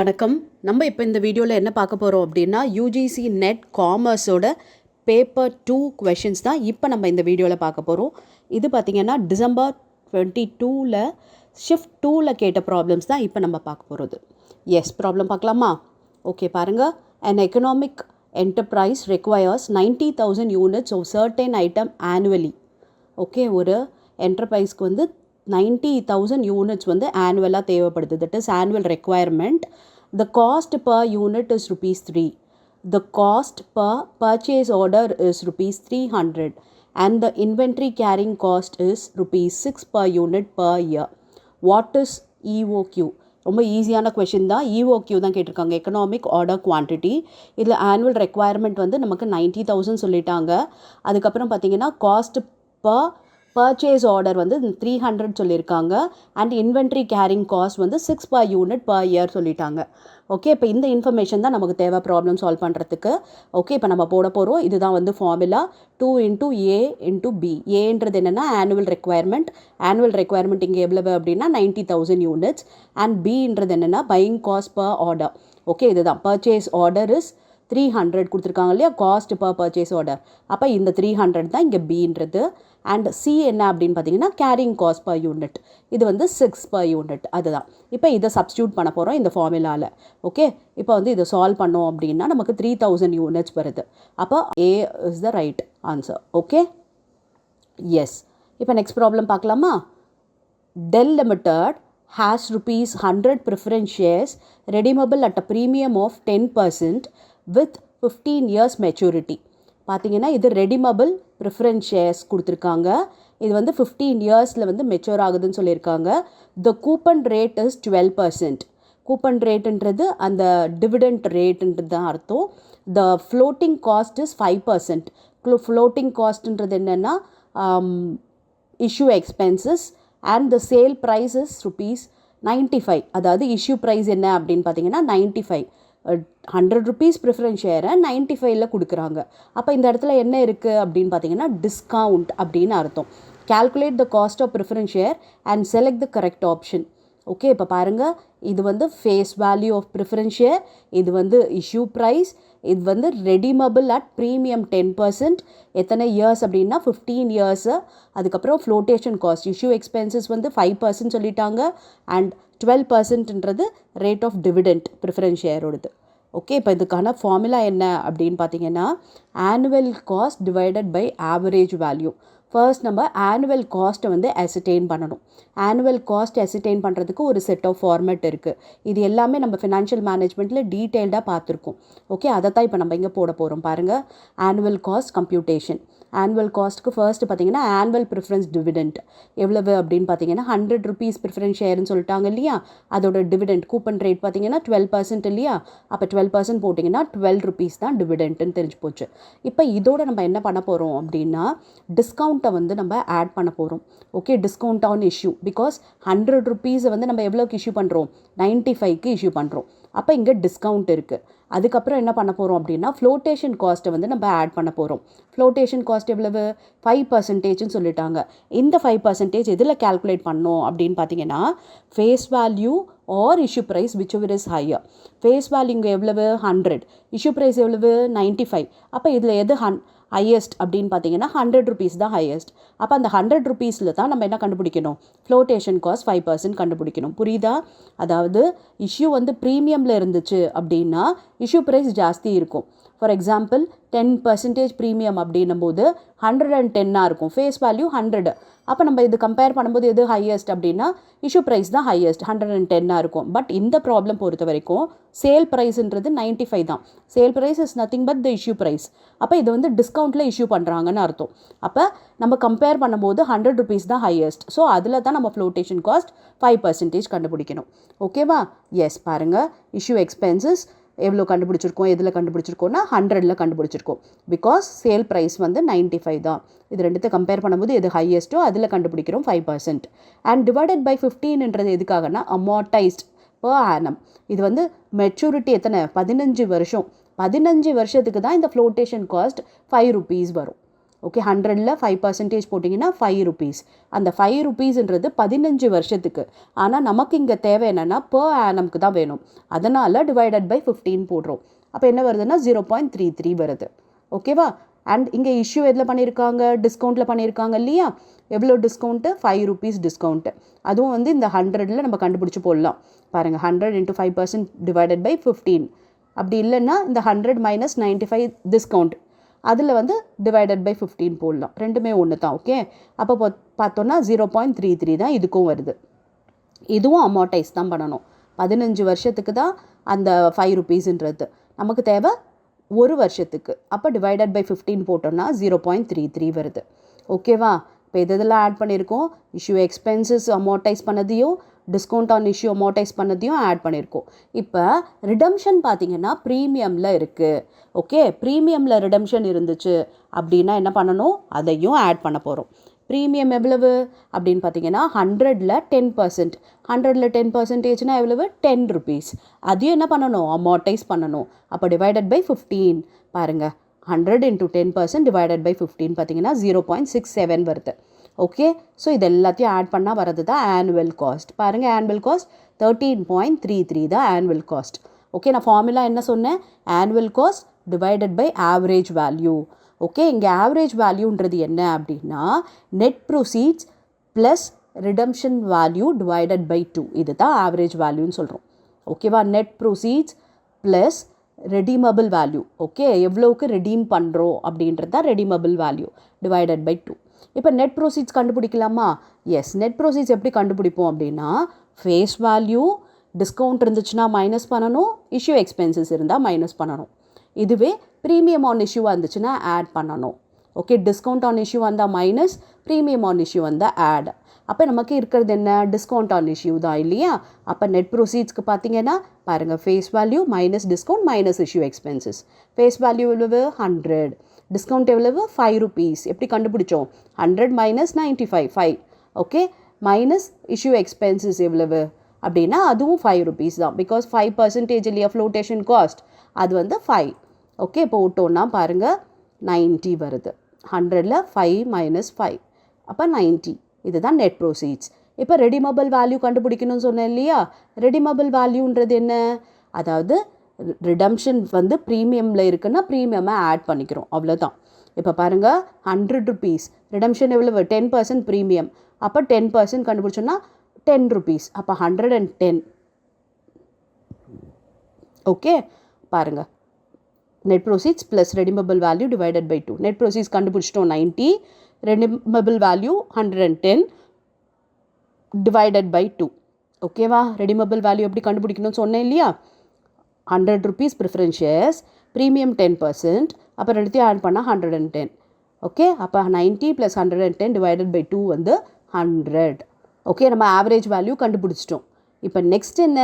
வணக்கம். நம்ம இப்போ இந்த வீடியோவில் என்ன பார்க்க போகிறோம் அப்படின்னா யூஜிசி நெட் காமர்ஸோட பேப்பர் 2 கொஷின்ஸ் தான் இப்போ நம்ம இந்த வீடியோவில் பார்க்க போகிறோம். இது பார்த்திங்கன்னா டிசம்பர் 22ல் ஷிஃப்ட் 2ல் கேட்ட ப்ராப்ளம்ஸ் தான் இப்போ நம்ம பார்க்க போகிறது. எஸ், ப்ராப்ளம் பார்க்கலாமா? ஓகே, பாருங்கள். An economic enterprise requires 90,000 units of certain item annually. Okay, ஒரு என்டர்பிரைஸ்க்கு வந்து 90,000 யூனிட்ஸ் வந்து ஆனுவலாக தேவைப்படுது. That is annual requirement. The cost per unit is ₹3. The cost per purchase order is ₹300 and the inventory carrying cost is ₹6 per unit per year. What is EOQ? ரொம்ப ஈஸியான question தான். EOQ தான் கேட்டிருக்காங்க, economic order quantity. இதில் annual requirement வந்து நமக்கு 90,000 சொல்லிட்டாங்க. அதுக்கப்புறம் பார்த்தீங்கன்னா காஸ்ட் பர் பர்ச்சேஸ் ஆர்டர் வந்து 300 சொல்லியிருக்காங்க. அண்ட் இன்வென்ட்ரி கேரிங் காஸ்ட் வந்து 6 per unit per year சொல்லிட்டாங்க. ஓகே, இப்போ இந்த இன்ஃபர்மேஷன் தான் நமக்கு தேவை ப்ராப்ளம் சால்வ் பண்ணுறதுக்கு. ஓகே, இப்போ நம்ம போட போகிறோம். இதுதான் வந்து ஃபார்முலா 2 × A × B. ஏன்றது என்னென்னா ஆனுவல் ரெக்குவயர்மெண்ட். ஆனுவல் ரெக்குவயர்மெண்ட் இங்கே எவ்வளவு அப்படின்னா 90,000 யூனிட்ஸ். அண்ட் Bன்றது என்னென்னா buying cost per order. Okay, இதுதான் பர்ச்சேஸ் ஆர்டர் இஸ் 300 கொடுத்துருக்காங்க இல்லையா, காஸ்ட் பர் பர்ச்சேஸ் ஆர்டர். அப்போ இந்த 300 தான் இங்கே Bன்றது. அண்ட் C என்ன அப்படின்னு பார்த்தீங்கன்னா கேரிங் காஸ்ட் பர் யூனிட். இது வந்து 6 per unit. அதுதான் இப்போ இதை சப்ஸ்டியூட் பண்ண போகிறோம் இந்த ஃபார்முலாவில். ஓகே, இப்போ வந்து இதை சால்வ் பண்ணோம் அப்படின்னா நமக்கு 3,000 யூனிட்ஸ் வருது. அப்போ A is the right answer. Okay, yes. இப்போ நெக்ஸ்ட் ப்ராப்ளம் பார்க்கலாமா? Dell Limited has ₹100 preference shares redeemable at a premium of 10% with 15 years maturity. பார்த்தீங்கன்னா இது ரெடிமபிள் ப்ரிஃபரன்ஸ் ஷேர்ஸ் கொடுத்துருக்காங்க. இது வந்து 15 இயர்ஸில் வந்து மெச்சூர் ஆகுதுன்னு சொல்லியிருக்காங்க. The coupon rate is 12%. Coupon ரேட்டுன்றது அந்த டிவிடெண்ட் ரேட்டுன்றது தான் அர்த்தம். The floating cost is 5%. Floating காஸ்ட்ன்றது என்னென்னா issue expenses. And the sale price is ₹95. அதாவது இஷ்யூ ப்ரைஸ் என்ன அப்படின்னு பார்த்தீங்கன்னா 95. ₹100 ப்ரிஃபரன்ஸ் ஷேரை 95ல் கொடுக்குறாங்க. அப்போ இந்த இடத்துல என்ன இருக்குது அப்படின்னு பார்த்தீங்கன்னா டிஸ்கவுண்ட் அப்படின்னு அர்த்தம். Calculate the cost of preference share and select the correct option. Okay, இப்போ பாருங்கள், இது வந்து face value of preference share, இது வந்து இஷ்யூ ப்ரைஸ், இது வந்து ரெடிமபிள் அட் ப்ரீமியம் 10%. எத்தனை இயர்ஸ் அப்படின்னா 15 இயர்ஸு. அதுக்கப்புறம் ஃப்ளோட்டேஷன் காஸ்ட் இஷ்யூ எக்ஸ்பென்சஸ் வந்து 5% சொல்லிட்டாங்க. அண்ட் 12%ன்றது ரேட் ஆஃப் டிவிடெண்ட் ப்ரிஃபரன்ஸ் ஷேரோடது. ஓகே, இப்போ இதுக்கான ஃபார்முலா என்ன அப்படின்னு பார்த்தீங்கன்னா annual cost divided by average value. First நம்ம ஆனுவல் காஸ்ட்டை வந்து அசிட்டைன் பண்ணணும். ஆனுவல் காஸ்ட் அசிட்டைன் பண்ணுறதுக்கு ஒரு செட் ஆஃப் ஃபார்மேட் இருக்குது. இது எல்லாமே நம்ம ஃபினான்ஷியல் மேனேஜ்மெண்ட்டில் டீட்டெயில்டாக பார்த்துருக்கோம். ஓகே, அதை தான் இப்போ நம்ம இங்கே போட போகிறோம். பாருங்கள், ஆனுவல் காஸ்ட் கம்ப்யூட்டேஷன். ஆனுவல் காஸ்ட்டுக்கு ஃபர்ஸ்ட் பார்த்தீங்கன்னா ஆனுவல் ப்ரிஃபரன்ஸ் டிவிடெண்ட் எவ்வளவு அப்படின்னு பார்த்தீங்கன்னா ₹100 ப்ரிஃபரன்ஸ் ஷேர்னு சொல்லிட்டாங்க இல்லையா, அதோட டிவிடெண்ட் கூப்பன் ரேட் பார்த்தீங்கன்னா 12% இல்லையா. அப்போ 12% போட்டிங்கன்னா ₹12 தான் டிவிடெண்ட்டுன்னு தெரிஞ்சு போச்சு. இப்போ இதோட நம்ம என்ன பண்ண போகிறோம் அப்படின்னா டிஸ்கவுண்ட்டை வந்து நம்ம ஆட் பண்ண போகிறோம். Okay, discount on issue. Because ₹100 வந்து நம்ம எவ்வளோக்கு இஷ்யூ பண்ணுறோம், 95க்கு இஷ்யூ பண்ணுறோம். அப்போ இங்கே டிஸ்கவுண்ட் இருக்குது. அதுக்கப்புறம் என்ன பண்ண போகிறோம் அப்படின்னா ஃப்ளோட்டேஷன் காஸ்ட்டை வந்து நம்ம ஆட் பண்ண போகிறோம். ஃப்ளோட்டேஷன் காஸ்ட் எவ்வளவு 5%ன்னு சொல்லிட்டாங்க. இந்த 5% எதில் கால்குலேட் பண்ணோம் அப்படின்னு பார்த்தீங்கன்னா face value or issue price whichever is higher. Face value இங்கே எவ்வளவு 100, இஷ்யூ ப்ரைஸ் எவ்வளவு 95. அப்போ இதில் எது ஹையஸ்ட் அப்படின்னு பார்த்தீங்கன்னா ₹100 தான் ஹையஸ்ட். அப்போ அந்த ₹100 தான் நம்ம என்ன கண்டுபிடிக்கணும், ஃப்ளோட்டேஷன் காஸ்ட் 5% கண்டுபிடிக்கணும். புரியுதா? அதாவது இஷ்யூ வந்து ப்ரீமியமில் இருந்துச்சு அப்படின்னா இஷ்யூ ப்ரைஸ் ஜாஸ்தி இருக்கும். ஃபார் எக்ஸாம்பிள் 10% ப்ரீமியம் அப்படின்னும் போது 110 இருக்கும், ஃபேஸ் வேல்யூ 100. அப்போ நம்ம இது கம்பேர் பண்ணும்போது எது ஹையஸ்ட் அப்படின்னா இஷ்யூ ப்ரைஸ் தான் ஹையஸ்ட், 110 இருக்கும். பட் இந்த ப்ராப்ளம் பொறுத்த வரைக்கும் சேல் ப்ரைஸ்ன்றது 95 தான். Sale price is nothing but the issue price. அப்போ இது வந்து டிஸ்கவுண்ட்டில் இஷ்யூ பண்ணுறாங்கன்னு அர்த்தம். அப்போ நம்ம கம்பேர் பண்ணும்போது ₹100 தான் ஹையஸ்ட். ஸோ அதில் தான் நம்ம ஃப்ளோட்டேஷன் காஸ்ட் 5% கண்டுபிடிக்கணும். ஓகேவா? எஸ், பாருங்கள், இஷ்யூ எக்ஸ்பென்சஸ் எவ்வளோ கண்டுபிடிச்சிருக்கோம், எதில் கண்டுபிடிச்சிருக்கோம்னா 100ல் கண்டுபிடிச்சிருக்கோம். பிகாஸ் சேல் ப்ரைஸ் வந்து 95 தான். இது ரெண்டுத்தை கம்பேர் பண்ணும்போது எது ஹையஸ்ட்டோ அதில் கண்டுபிடிக்கிறோம் 5%. அண்ட் டிவைடட் பை 15ன்றது எதுக்காகனா அமார்டைஸ்ட் per annum. இது வந்து மெச்சூரிட்டி எத்தனை 15 வருஷம். 15 வருஷத்துக்கு தான் இந்த ஃப்ளோட்டேஷன் காஸ்ட் ₹5 வரும். ஓகே 100ல் 5% போட்டிங்கன்னா 5 rupees. அந்த 5 rupeesன்றது 15 வருஷத்துக்கு. ஆனால் நமக்கு இங்கே தேவை என்னென்னா per annumக்கு தான் வேணும். அதனால் டிவைடட் பை 15 போடுறோம். அப்போ என்ன வருதுன்னா 0.33 வருது. ஓகேவா? அண்ட் இங்கே இஷ்யூ எதில் பண்ணியிருக்காங்க? டிஸ்கவுண்ட்டில் பண்ணியிருக்காங்க இல்லையா? எவ்வளோ டிஸ்கவுண்ட்டு? 5 rupees discount. அதுவும் வந்து இந்த 100ல் நம்ம கண்டுபிடிச்சி போடலாம். பாருங்கள் 100 into 5% டிவைடட் பை 15. அப்படி இல்லைன்னா இந்த 100 minus 95 டிஸ்கவுண்ட் அதில் வந்து டிவைடட் பை 15 போடலாம். ரெண்டுமே ஒன்று தான். ஓகே, அப்போ பார்த்தோன்னா 0.33 தான் இதுக்கும் வருது. இதுவும் அமார்டைஸ் தான் பண்ணணும். 15 வருஷத்துக்கு தான் அந்த 5 rupeesன்றது. நமக்கு தேவை ஒரு வருஷத்துக்கு. அப்போ டிவைடட் பை 15 போட்டோன்னா 0.33 வருது. ஓகேவா? இப்போ இதெல்லாம் ஆட் பண்ணியிருக்கோம். இஷ்யூ எக்ஸ்பென்சஸ் அமார்டைஸ் பண்ணதையும் டிஸ்கவுண்ட் ஆன் இஷ்யூ அமார்டைஸ் பண்ணதையும் ஆட் பண்ணியிருக்கோம். இப்போ ரிடம்ஷன் பார்த்தீங்கன்னா ப்ரீமியமில் இருக்குது. ஓகே, ப்ரீமியமில் ரிடம்ஷன் இருந்துச்சு அப்படின்னா என்ன பண்ணணும்? அதையும் ஆட் பண்ண போகிறோம். ப்ரீமியம் எவ்வளவு அப்படின்னு பார்த்தீங்கன்னா 100ல் 10%. 100ல் 10%னா எவ்வளவு? 10 rupees. அதையும் என்ன பண்ணணும்? அமார்டைஸ் பண்ணணும். அப்போ டிவைடட் பை 15 பாருங்கள். 100 into 10% டிவைடட் பை 15 பார்த்தீங்கன்னா 0.67 வருது. ஓகே, ஸோ இது எல்லாத்தையும் ஆட் பண்ணால் வரது தான் ஆனுவல் காஸ்ட். பாருங்கள், ஆனுவல் காஸ்ட் 13.33 தான் ஆனுவல் காஸ்ட். ஓகே, நான் ஃபார்முலா என்ன சொன்னேன்? Annual cost divided by average value. Okay, இங்கே ஆவரேஜ் வேல்யூன்றது என்ன அப்படின்னா net proceeds plus redemption value divided by 2. இது தான் ஆவரேஜ் வேல்யூன்னு சொல்கிறோம். ஓகேவா? Net proceeds plus redeemable value. Okay, எவ்வளோவுக்கு ரெடீம் பண்ணுறோம் அப்படின்றது தான் ரெடீமபிள் வேல்யூ டிவைடட் பை 2. இப்போ நெட் ப்ரொசீட்ஸ் கண்டுபிடிக்கலாமா? எஸ், நெட் ப்ரொசீட்ஸ் எப்படி கண்டுபிடிப்போம் அப்படின்னா ஃபேஸ் வேல்யூ டிஸ்கவுண்ட் இருந்துச்சுன்னா மைனஸ் பண்ணணும், இஷ்யூ எக்ஸ்பென்சஸ் இருந்தால் மைனஸ் பண்ணணும். இதுவே ப்ரீமியம் ஆன் இஷ்யூ வந்துச்சுன்னா ஆட் பண்ணணும். ஓகே, டிஸ்கவுண்ட் ஆன் இஷ்யூ வந்தால் மைனஸ், ப்ரீமியம் ஆன் இஷ்யூ வந்தால் ஆட். அப்போ நமக்கு இருக்கிறது என்ன? டிஸ்கவுண்ட் ஆன் இஷ்யூ தான் இல்லையா? அப்போ நெட் ப்ரொசீட்ஸ்க்கு பார்த்தீங்கன்னா பாருங்கள், face value minus discount minus issue expenses. Face value எவ்வளவு? 100. டிஸ்கவுண்ட் எவ்வளவு? 5 rupees. எப்படி கண்டுபிடிச்சோம்? 100 minus 95 5. Okay, minus issue expenses எவ்வளவு அப்படின்னா அதுவும் 5 rupees தான். பிகாஸ் 5% இல்லையா ஃப்ளோட்டேஷன் காஸ்ட், அது வந்து 5. ஓகே, போட்டோன்னா பாருங்கள் 90 வருது. 100ல் 5 minus 5 அப்போ 90. இதுதான் நெட் ப்ரோசீட்ஸ். இப்போ ரெடிமபிள் வேல்யூ கண்டுபிடிக்கணும்னு சொன்னேன் இல்லையா? ரெடிமபிள் வேல்யூன்றது என்ன? அதாவது ரிடம்ஷன் வந்து ப்ரீமியமில் இருக்குன்னா ப்ரீமியமாக ஆட் பண்ணிக்கிறோம், அவ்வளோதான். இப்போ பாருங்கள் 100 rupees ரிடம்ஷன் எவ்வளவு? 10% ப்ரீமியம். அப்போ 10% கண்டுபிடிச்சோன்னா 10 rupees. அப்போ 110. ஓகே, பாருங்கள் net proceeds plus redeemable value divided by 2. Net proceeds கண்டுபிடிச்சிட்டோம் 90, ரெடிமபிள் வேல்யூ 110 டிவைடட் பை 2. ஓகேவா? ரெடிமபிள் வேல்யூ எப்படி கண்டுபிடிக்கணும்னு சொன்னேன் இல்லையா? 100 rupees ப்ரிஃபரன்ஸ் ஷேர்ஸ், ப்ரீமியம் 10%, அப்போ ரெண்டுத்தையும் ஆட் பண்ணால் 110. ஓகே, அப்போ 90 + 110 டிவைடட் பை 2 வந்து 100. ஓகே, நம்ம ஆவரேஜ் வேல்யூ கண்டுபிடிச்சிட்டோம். இப்போ நெக்ஸ்ட் என்ன?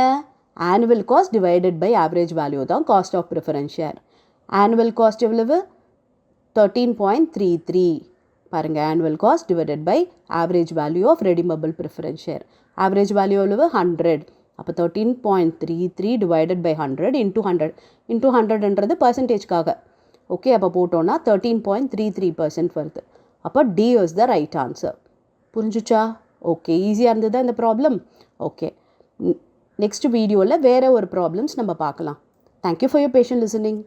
Annual cost divided by average value தான் cost of preference share. Annual cost எவ்வளவு? 13.33. பாருங்கள், annual cost divided by average value of redeemable preference share. Average value எவ்வளவு? 100. அப்போ 13.33 டிவைடட் பை 100 இன்ட்டு 100. இன்ட்டு 100ன்றது பர்சன்டேஜ்க்காக. ஓகே, அப்போ போட்டோன்னா 13.33% வருது. அப்போ D is the right answer. புரிஞ்சுச்சா? ஓகே, ஈஸியாக இருந்ததா இந்த ப்ராப்ளம்? ஓகே, நெக்ஸ்ட் வீடியோவில் வேறு ஒரு ப்ராப்ளம்ஸ் நம்ம பார்க்கலாம். Thank you for your patient listening.